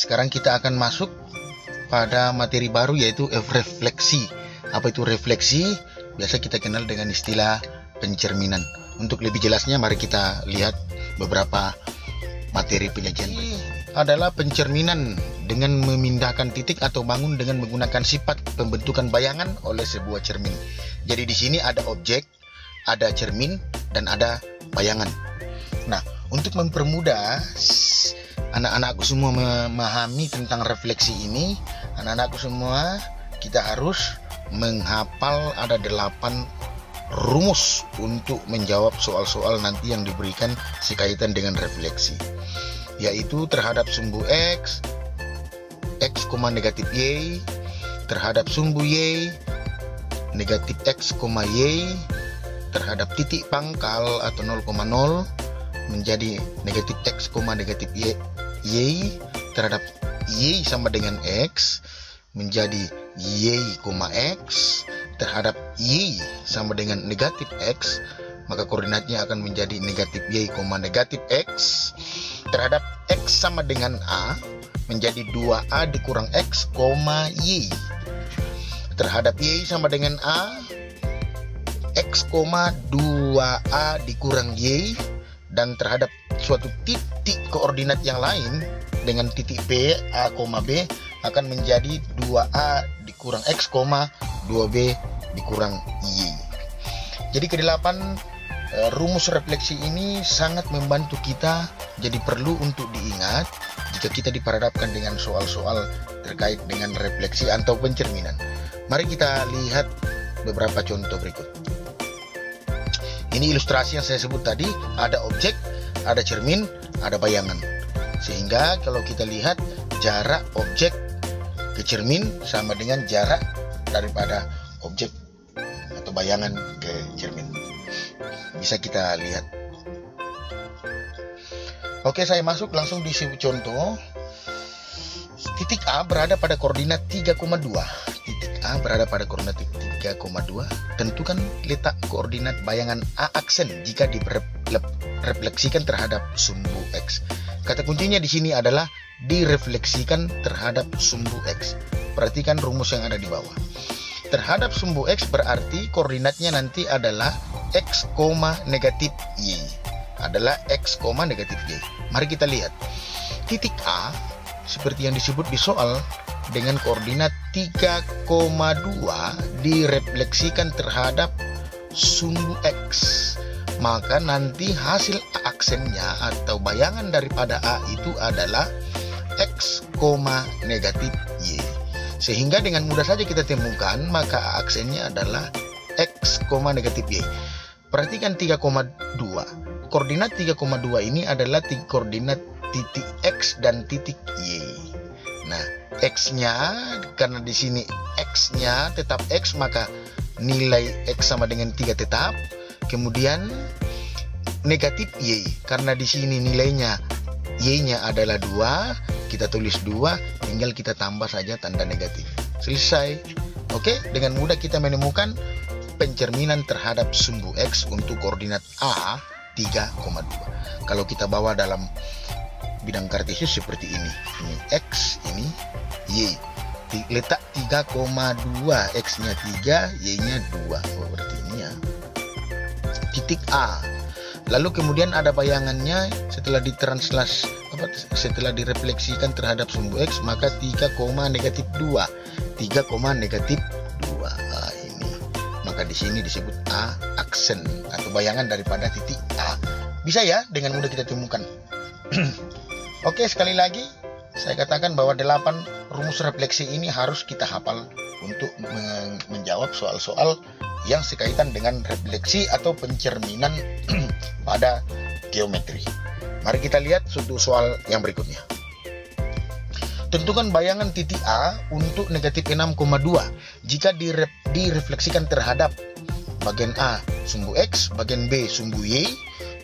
sekarang kita akan masuk pada materi baru, yaitu refleksi. Apa itu refleksi? Biasa kita kenal dengan istilah pencerminan. Untuk lebih jelasnya, mari kita lihat beberapa materi penyajian. Ini adalah pencerminan dengan memindahkan titik atau bangun dengan menggunakan sifat pembentukan bayangan oleh sebuah cermin. Jadi di sini ada objek, ada cermin, dan ada bayangan. Nah, untuk mempermudah anak-anakku semua memahami tentang refleksi ini, anak-anakku semua, kita harus menghafal ada 8 rumus untuk menjawab soal-soal nanti yang diberikan sekaitan dengan refleksi, yaitu terhadap sumbu X, X, negatif Y, terhadap sumbu Y, negatif X, Y, terhadap titik pangkal atau 0,0 menjadi negatif X, negatif Y, terhadap Y sama dengan X menjadi Y, X, terhadap Y sama dengan negatif X, maka koordinatnya akan menjadi negatif Y, negatif X, terhadap X sama dengan A menjadi 2A dikurang X, Y, terhadap Y sama dengan A, X, 2A dikurang Y, dan terhadap suatu titik koordinat yang lain dengan titik P, A, B akan menjadi 2A dikurang X, 2B dikurang Y. Jadi ke-8 rumus refleksi ini sangat membantu kita, jadi perlu untuk diingat jika kita diperhadapkan dengan soal-soal terkait dengan refleksi atau pencerminan. Mari kita lihat beberapa contoh berikut. Ini ilustrasi yang saya sebut tadi, ada objek, ada cermin, ada bayangan. Sehingga kalau kita lihat jarak objek ke cermin sama dengan jarak daripada objek atau bayangan ke cermin. Bisa kita lihat. Oke, saya masuk langsung di contoh. Titik A berada pada koordinat 3,2. Titik A berada pada koordinat 3,2. Tentukan letak koordinat bayangan A aksen jika direfleksikan terhadap sumbu X. Kata kuncinya di sini adalah direfleksikan terhadap sumbu X. Perhatikan rumus yang ada di bawah. Terhadap sumbu X berarti koordinatnya nanti adalah X, negatif Y. Adalah X, negatif Y. Mari kita lihat. Titik A seperti yang disebut di soal dengan koordinat 3,2 direfleksikan terhadap sumbu X. Maka nanti hasil aksennya atau bayangan daripada A itu adalah X, negatif Y. Sehingga dengan mudah saja kita temukan, maka aksennya adalah X, negatif Y. Perhatikan 3,2. Koordinat 3,2 ini adalah koordinat titik X dan titik Y. Nah, X-nya, karena di sini X-nya tetap X, maka nilai X sama dengan 3 tetap. Kemudian negatif Y, karena di sini nilainya Y-nya adalah 2, kita tulis 2, tinggal kita tambah saja tanda negatif. Selesai. Oke, dengan mudah kita menemukan pencerminan terhadap sumbu X untuk koordinat A 3,2. Kalau kita bawa dalam bidang kartesius seperti ini. Ini X, ini Y. Letak 3,2, X-nya 3, Y-nya 2. Oh, berarti ini ya. Titik A. Lalu kemudian ada bayangannya setelah setelah direfleksikan terhadap sumbu X, maka 3, negatif 2. 3, negatif 2. Nah, ini. Maka di sini disebut A aksen atau bayangan daripada titik A. Bisa ya dengan mudah kita temukan. Oke, sekali lagi saya katakan bahwa 8 rumus refleksi ini harus kita hafal untuk menjawab soal-soal yang sekaitan dengan refleksi atau pencerminan pada geometri. Mari kita lihat untuk soal yang berikutnya. Tentukan bayangan titik A untuk negatif 6,2 jika direfleksikan terhadap bagian A sumbu X, bagian B sumbu Y,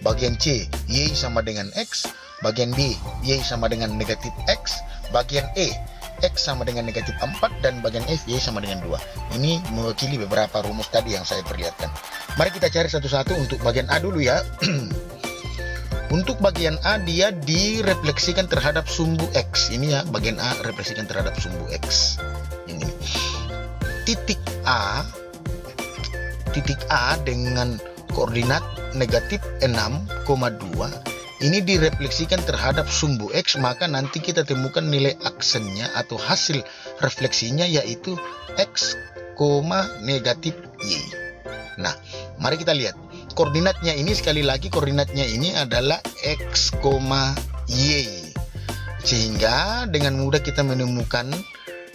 bagian C Y sama dengan X, bagian B Y sama dengan negatif X, bagian E X sama dengan negatif 4, dan bagian F Y sama dengan 2. Ini mewakili beberapa rumus tadi yang saya perlihatkan. Mari kita cari satu-satu. Untuk bagian A dulu ya. Untuk bagian A dia direfleksikan terhadap sumbu X. Ini ya, bagian A refleksikan terhadap sumbu X. Ini. Titik A dengan koordinat negatif 6,2 ini direfleksikan terhadap sumbu X, maka nanti kita temukan nilai aksennya atau hasil refleksinya yaitu X, negatif Y. Nah, mari kita lihat. Koordinatnya ini, sekali lagi koordinatnya ini adalah X, Y. Sehingga dengan mudah kita menemukan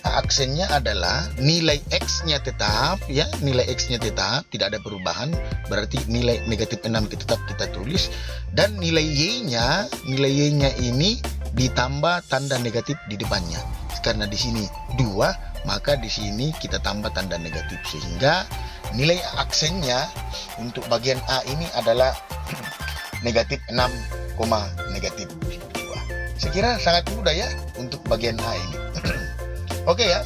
aksennya adalah nilai X-nya tetap, ya, nilai X-nya tetap, tidak ada perubahan, berarti nilai negatif 6 tetap kita tulis, dan nilai Y-nya ini ditambah tanda negatif di depannya. Karena di sini 2, maka di sini kita tambah tanda negatif, sehingga nilai aksennya untuk bagian A ini adalah negatif 6, negatif 2. Saya kira sangat mudah ya untuk bagian A ini. Oke ya,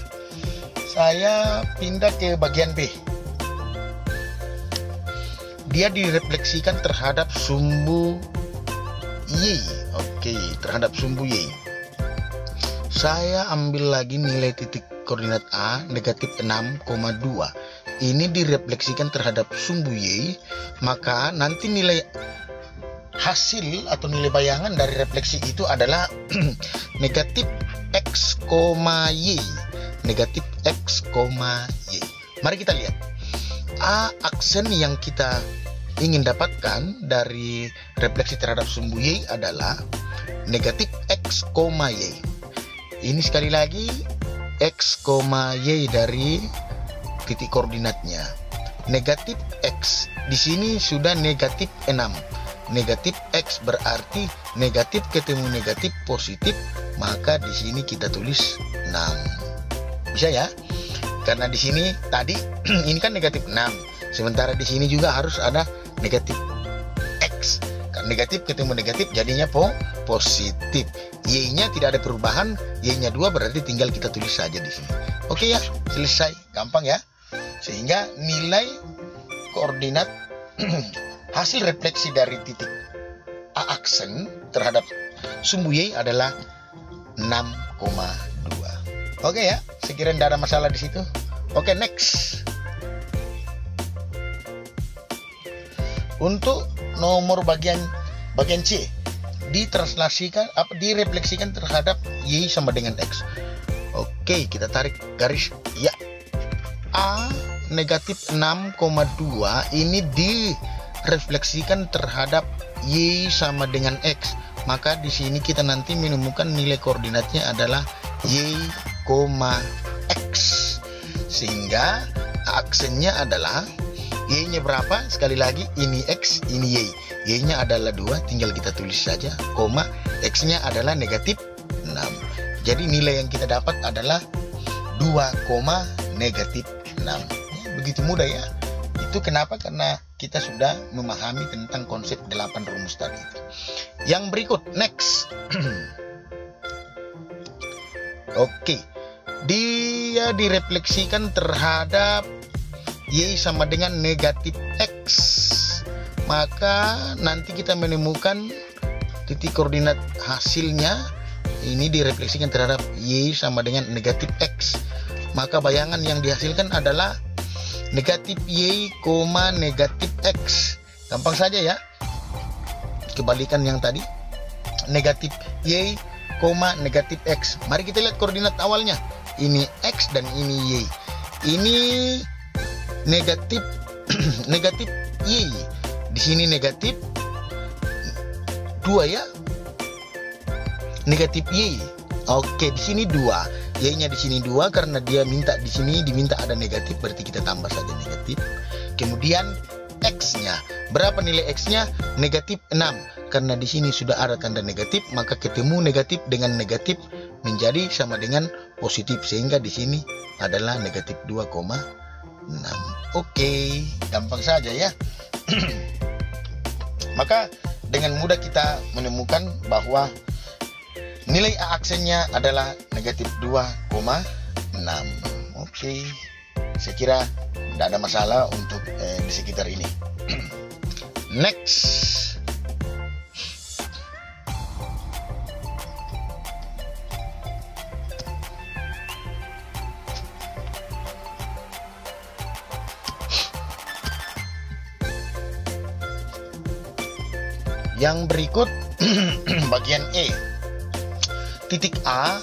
saya pindah ke bagian B. Dia direfleksikan terhadap sumbu Y. Oke, terhadap sumbu Y. Saya ambil lagi nilai titik koordinat A negatif 6,2. Ini direfleksikan terhadap sumbu Y, maka nanti nilai hasil atau nilai bayangan dari refleksi itu adalah negatif X, Y. Negatif X, Y. Mari kita lihat. A aksen yang kita ingin dapatkan dari refleksi terhadap sumbu Y adalah negatif X, Y. Ini sekali lagi X, Y dari titik koordinatnya. Negatif X. Di sini sudah negatif 6. Negatif X berarti negatif ketemu negatif positif, maka di sini kita tulis 6. Bisa ya? Karena di sini tadi ini kan negatif 6. Sementara di sini juga harus ada negatif X. Negatif ketemu negatif jadinya positif. Y-nya tidak ada perubahan, Y-nya 2 berarti tinggal kita tulis saja di sini. Oke ya, selesai. Gampang ya. Sehingga nilai koordinat hasil refleksi dari titik A aksen terhadap sumbu Y adalah 6,2. Oke ya, sekiranya tidak ada masalah di situ. Oke, next. Untuk nomor bagian C, direfleksikan terhadap Y sama dengan X. Oke, kita tarik garis. Ya, A negatif 6,2 ini direfleksikan terhadap Y sama dengan X. Maka di sini kita nanti menemukan nilai koordinatnya adalah Y, X. Sehingga aksennya adalah Y-nya berapa? Sekali lagi ini X, ini Y. Y-nya adalah 2, tinggal kita tulis saja, X-nya adalah negatif 6. Jadi nilai yang kita dapat adalah 2, negatif 6. Ya, begitu mudah ya. Itu kenapa? Karena kita sudah memahami tentang konsep 8 rumus tadi. Yang berikut, next. Oke. Dia direfleksikan terhadap Y sama dengan negatif X. Maka nanti kita menemukan titik koordinat hasilnya ini direfleksikan terhadap Y sama dengan negatif X. Maka bayangan yang dihasilkan adalah negatif Y, negatif X. Gampang saja ya. Kebalikan yang tadi. Negatif Y, negatif X. Mari kita lihat koordinat awalnya. Ini X dan ini Y. Ini negatif negatif Y. Di sini negatif 2 ya. Negatif Y. Oke, di sini 2. Y-nya di sini 2 karena dia minta di sini diminta ada negatif, berarti kita tambah saja negatif. Kemudian X-nya. Berapa nilai X-nya? Negatif 6. Karena di sini sudah ada tanda negatif, maka ketemu negatif dengan negatif menjadi sama dengan positif, sehingga di sini adalah negatif 2,6. Oke, gampang saja ya. Maka dengan mudah kita menemukan bahwa nilai A aksennya adalah negatif 2,6. Oke, saya kira tidak ada masalah untuk di sekitar ini. Next. Yang berikut bagian E. Titik A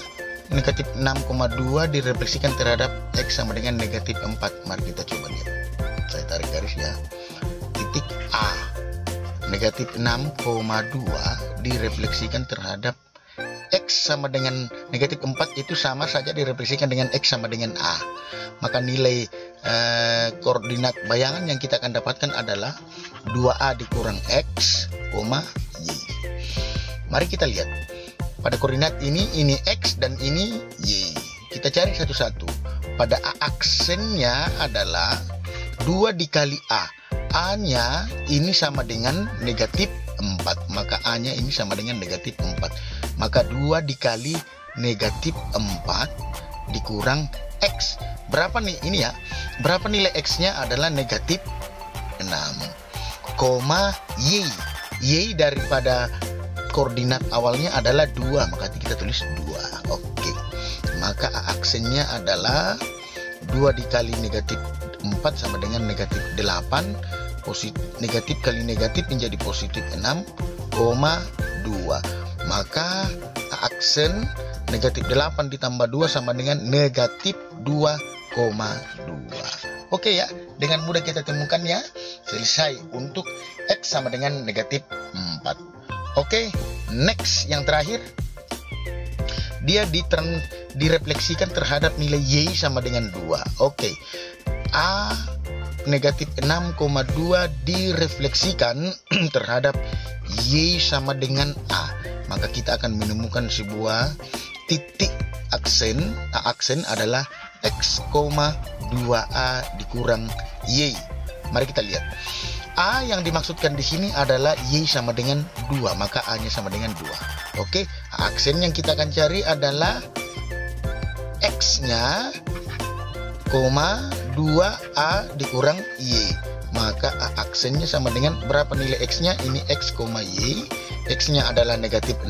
negatif 6,2 direfleksikan terhadap X sama dengan negatif 4. Mari kita coba lihat. Saya tarik garis ya. Titik A negatif 6,2 direfleksikan terhadap X sama dengan negatif 4 itu sama saja direfleksikan dengan X sama dengan A. Maka nilai koordinat bayangan yang kita akan dapatkan adalah 2A dikurang X, Y. Mari kita lihat. Pada koordinat ini X dan ini Y. Kita cari satu-satu. Pada A aksennya adalah 2 dikali A. A-nya ini sama dengan negatif 4. Maka A-nya ini sama dengan negatif 4. Maka 2 dikali negatif 4 dikurang X. Berapa nih ini ya? Berapa nilai X-nya adalah negatif 6, Y. Y daripada koordinat awalnya adalah 2, maka kita tulis 2. Oke. Maka aksennya adalah 2 dikali negatif 4 sama dengan negatif 8. Negatif kali negatif menjadi positif 6,2. Maka aksen negatif 8 ditambah 2 sama dengan negatif 2,2. Oke ya, dengan mudah kita temukan ya. Selesai untuk X sama dengan negatif 4. Oke, next yang terakhir, dia direfleksikan terhadap nilai Y sama dengan 2. Oke, A negatif 6,2 direfleksikan terhadap Y sama dengan A. Maka kita akan menemukan sebuah titik aksen. A aksen adalah X, 2A dikurang Y. Mari kita lihat. A yang dimaksudkan di sini adalah Y sama dengan 2, maka A-nya sama dengan 2. Oke, aksen yang kita akan cari adalah X-nya, 2A dikurang Y. Maka A aksennya sama dengan berapa nilai X-nya? Ini X, Y. X-nya adalah negatif 6.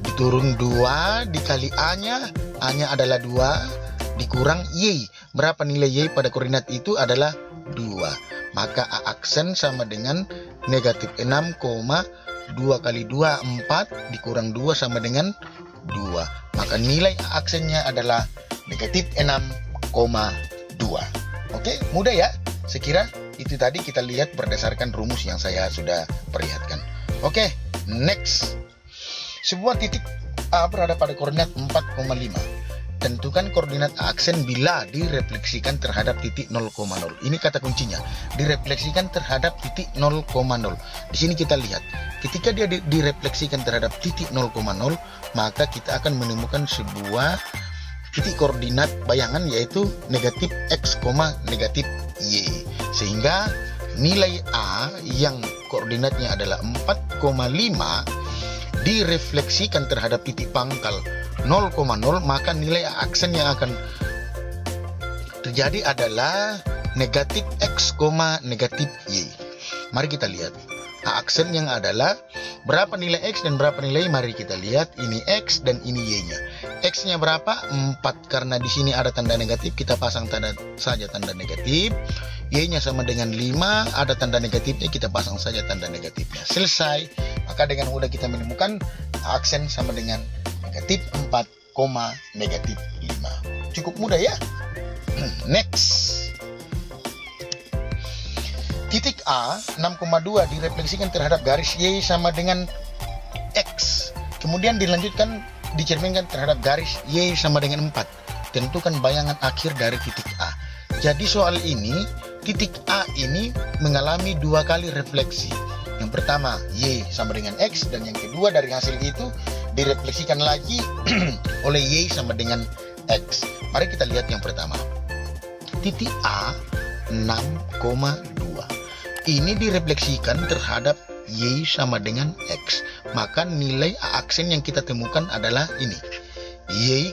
Diturun 2 dikali A-nya. A-nya adalah 2 dikurang Y. Berapa nilai Y pada koordinat itu adalah 2. Maka A aksen sama dengan negatif 6, 2 kali 2, 4 dikurang 2 sama dengan 2. Maka nilai A aksennya adalah negatif 6,2. Oke, mudah ya. Sekira itu tadi kita lihat berdasarkan rumus yang saya sudah perlihatkan. Oke, next. Sebuah titik A berada pada koordinat 4,5. Tentukan koordinat A aksen bila direfleksikan terhadap titik 0,0. Ini kata kuncinya, direfleksikan terhadap titik 0,0. Di sini kita lihat, ketika dia direfleksikan terhadap titik 0,0, maka kita akan menemukan sebuah titik koordinat bayangan yaitu negatif X, negatif Y. Sehingga nilai A yang koordinatnya adalah 4,5 direfleksikan terhadap titik pangkal 0,0, maka nilai A aksen yang akan terjadi adalah negatif X, negatif Y. Mari kita lihat. A aksen yang adalah berapa nilai X dan berapa nilai Y. Mari kita lihat. Ini X dan ini Y-nya. X-nya berapa? 4. Karena di sini ada tanda negatif, kita pasang tanda negatif. Y-nya sama dengan 5. Ada tanda negatifnya, kita pasang saja tanda negatifnya. Selesai. Maka dengan mudah kita menemukan A aksen sama dengan negatif 4, negatif 5. Cukup mudah ya. Next. Titik A 6,2 direfleksikan terhadap garis Y sama dengan X. Kemudian dilanjutkan dicerminkan terhadap garis Y sama dengan 4. Tentukan bayangan akhir dari titik A. Jadi soal ini, titik A ini mengalami 2 kali refleksi. Yang pertama Y sama dengan X, dan yang kedua dari hasil itu direfleksikan lagi oleh Y sama dengan X. Mari kita lihat yang pertama. Titik A 6,2. Ini direfleksikan terhadap Y sama dengan X. Maka nilai A aksen yang kita temukan adalah ini. Y,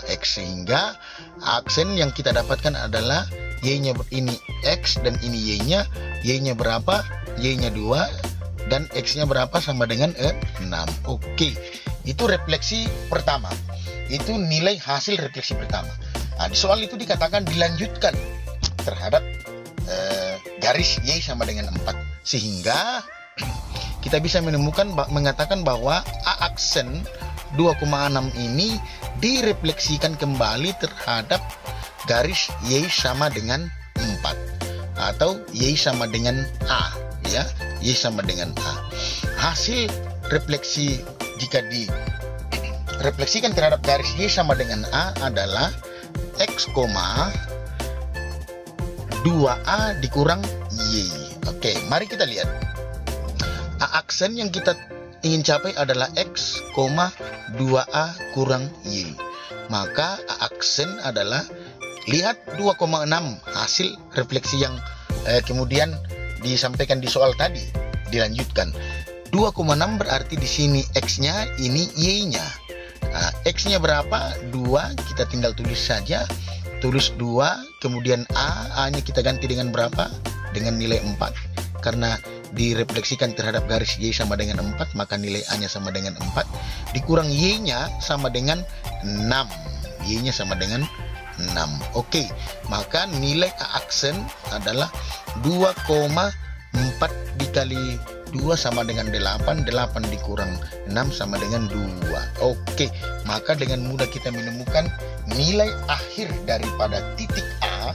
X. Sehingga aksen yang kita dapatkan adalah Y-nya ini X dan ini Y-nya. Y-nya berapa? Y-nya 2 dan X-nya berapa? Sama dengan 6. Oke. Itu refleksi pertama. Itu nilai hasil refleksi pertama. Nah, di soal itu dikatakan dilanjutkan terhadap garis Y sama dengan 4. Sehingga kita bisa mengatakan bahwa A aksen 2,6 ini direfleksikan kembali terhadap garis Y sama dengan 4 atau Y sama dengan A, ya, Y sama dengan A. Hasil refleksi jika direfleksikan terhadap garis Y sama dengan A adalah X, 2A dikurang Y. Oke, mari kita lihat. A aksen yang kita ingin capai adalah X, 2A kurang Y. Maka A aksen adalah, lihat 2,6 hasil refleksi yang kemudian disampaikan di soal tadi. Dilanjutkan. 2,6 berarti di sini X-nya, ini Y-nya. Nah, X-nya berapa? 2, kita tinggal tulis saja. Tulis 2, kemudian A-nya kita ganti dengan berapa? Dengan nilai 4. Karena direfleksikan terhadap garis Y sama dengan 4, maka nilai A-nya sama dengan 4. Dikurang Y-nya sama dengan 6. Y-nya sama dengan 6. Oke, maka nilai A aksen adalah 2,4 dikali 2 sama dengan 8. 8 dikurang 6 sama dengan 2. Oke, maka dengan mudah kita menemukan nilai akhir daripada titik A.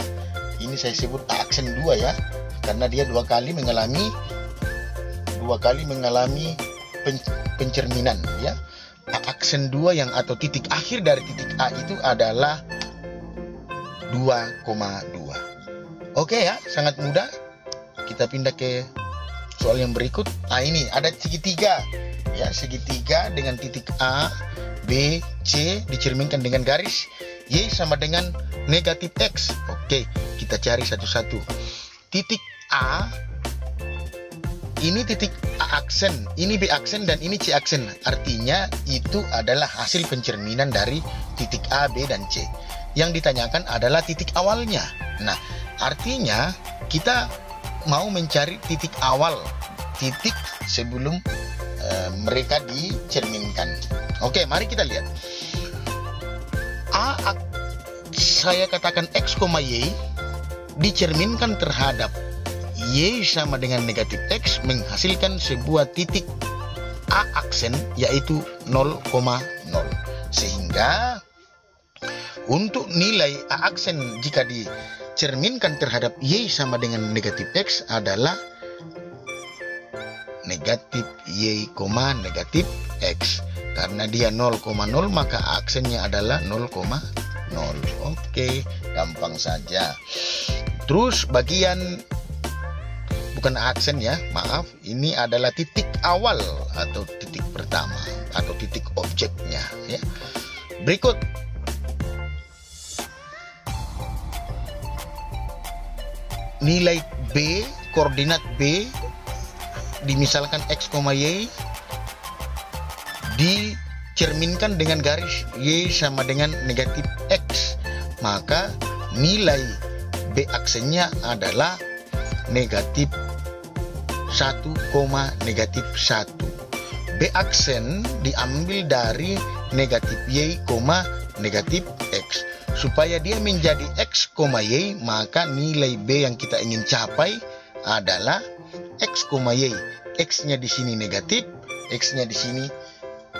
Ini saya sebut A aksen 2 ya, karena dia dua kali mengalami pencerminan ya. A aksen 2 yang atau titik akhir dari titik A itu adalah 2,2. Oke ya, sangat mudah. Kita pindah ke soal yang berikut. Ini ada segitiga ya, segitiga dengan titik A, B, C dicerminkan dengan garis Y sama dengan negatif X. Oke, kita cari satu-satu. Titik A, ini titik A aksen, ini B aksen, dan ini C aksen. Artinya itu adalah hasil pencerminan dari titik A, B, dan C. Yang ditanyakan adalah titik awalnya. Nah, artinya kita mau mencari titik awal, titik sebelum mereka dicerminkan. Oke, mari kita lihat. Saya katakan X, Y dicerminkan terhadap Y sama dengan negatif X, menghasilkan sebuah titik A aksen yaitu 0,0. Sehingga untuk nilai A aksen jika dicerminkan terhadap Y sama dengan negatif X adalah negatif Y, negatif X. Karena dia 0,0 maka A aksennya adalah 0,0. Oke, gampang saja. Terus bagian bukan aksen ya, maaf, ini adalah titik awal atau titik pertama atau titik objeknya ya. Berikut nilai B, koordinat B dimisalkan X, Y dicerminkan dengan garis Y sama dengan negatif X, maka nilai B aksennya adalah negatif 1, negatif 1. B aksen diambil dari negatif Y, negatif X. Supaya dia menjadi X, Y, maka nilai B yang kita ingin capai adalah X, Y. X-nya di sini negatif, X-nya di sini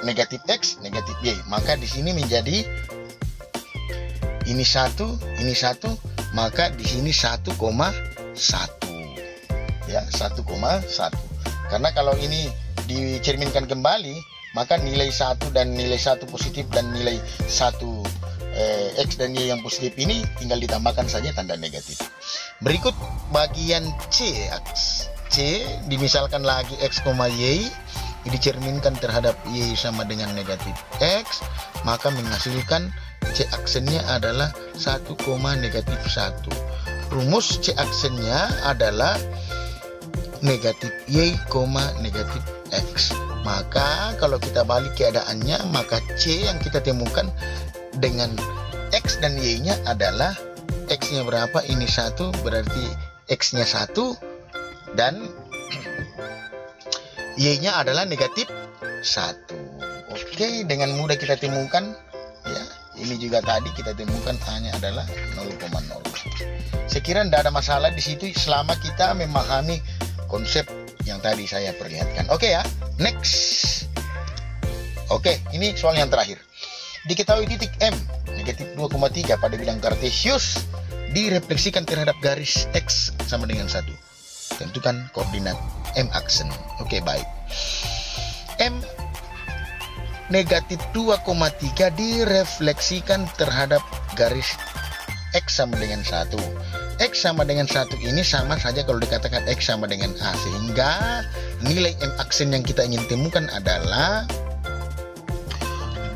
negatif X, negatif Y. Maka di sini menjadi ini 1, maka di sini 1,1. Ya, 1,1. Karena kalau ini dicerminkan kembali, maka nilai 1 dan nilai 1 positif dan nilai 1 X dan Y yang positif ini tinggal ditambahkan saja tanda negatif. Berikut bagian C. C dimisalkan lagi X, Y dicerminkan terhadap Y sama dengan negatif X, maka menghasilkan C aksennya adalah 1, negatif 1. Rumus C aksennya adalah negatif Y, negatif X. Maka kalau kita balik keadaannya, maka C yang kita temukan dengan X dan Y-nya adalah X-nya berapa? Ini 1, berarti X-nya 1 dan Y-nya adalah negatif 1. Oke, dengan mudah kita temukan ya. Ini juga tadi kita temukan A-nya adalah 0,0. Sekiranya tidak ada masalah di situ selama kita memahami konsep yang tadi saya perlihatkan. Oke ya, next. Oke, ini soal yang terakhir. Diketahui titik M negatif 2,3 pada bidang kartesius direfleksikan terhadap garis X sama dengan 1. Tentukan koordinat M aksen. Oke, baik. M negatif 2,3 direfleksikan terhadap garis X sama dengan 1. X sama dengan 1 ini sama saja kalau dikatakan X sama dengan A. Sehingga nilai M aksen yang kita ingin temukan adalah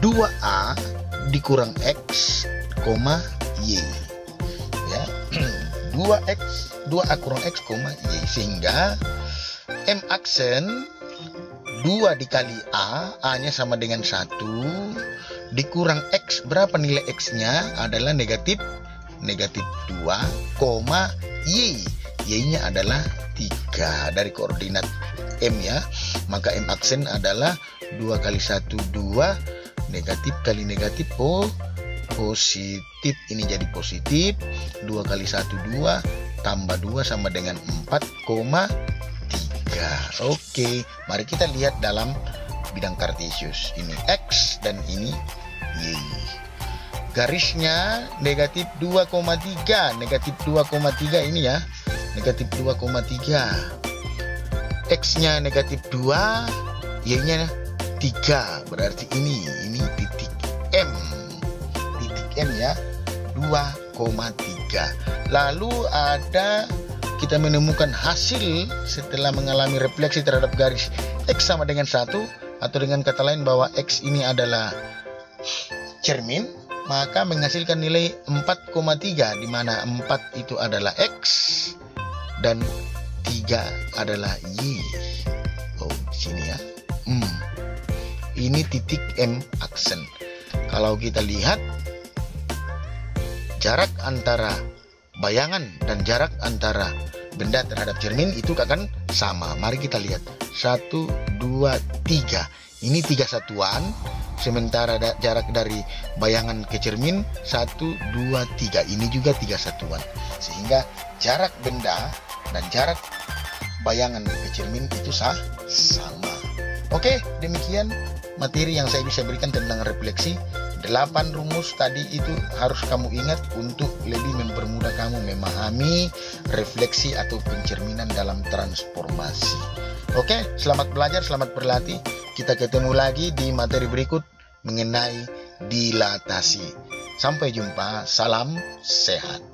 2A dikurang X, Y. Ya. 2A kurang X, Y. Sehingga M aksen 2 dikali A-nya sama dengan 1, dikurang X, berapa nilai X-nya? Adalah negatif 2, Y. Y-nya adalah 3 dari koordinat M ya. Maka M aksen adalah 2 kali 1, 2, negatif kali negatif positif. Ini jadi positif. 2 kali 1, 2, tambah 2 sama dengan 4,3. Oke, mari kita lihat dalam bidang kartesius. Ini X dan ini Y. Garisnya negatif 2,3. Negatif 2,3 ini ya. Negatif 2,3. X-nya negatif 2, Y-nya 3. Berarti ini titik M. Titik M ya. 2,3. Lalu kita menemukan hasil setelah mengalami refleksi terhadap garis X sama dengan 1, atau dengan kata lain bahwa X ini adalah cermin, maka menghasilkan nilai 4,3, di mana 4 itu adalah X dan 3 adalah Y. Oh, di sini ya. Ini titik M aksen. Kalau kita lihat jarak antara bayangan dan jarak antara benda terhadap cermin itu akan sama. Mari kita lihat. 1, 2, 3. Ini 3 satuan. Sementara jarak dari bayangan ke cermin 1, 2, 3. Ini juga 3 satuan. Sehingga jarak benda dan jarak bayangan ke cermin itu sama. Oke, demikian materi yang saya bisa berikan tentang refleksi. 8 rumus tadi itu harus kamu ingat untuk lebih mempermudah kamu memahami refleksi atau pencerminan dalam transformasi. Oke, selamat belajar, selamat berlatih. Kita ketemu lagi di materi berikut mengenai dilatasi. Sampai jumpa, salam sehat.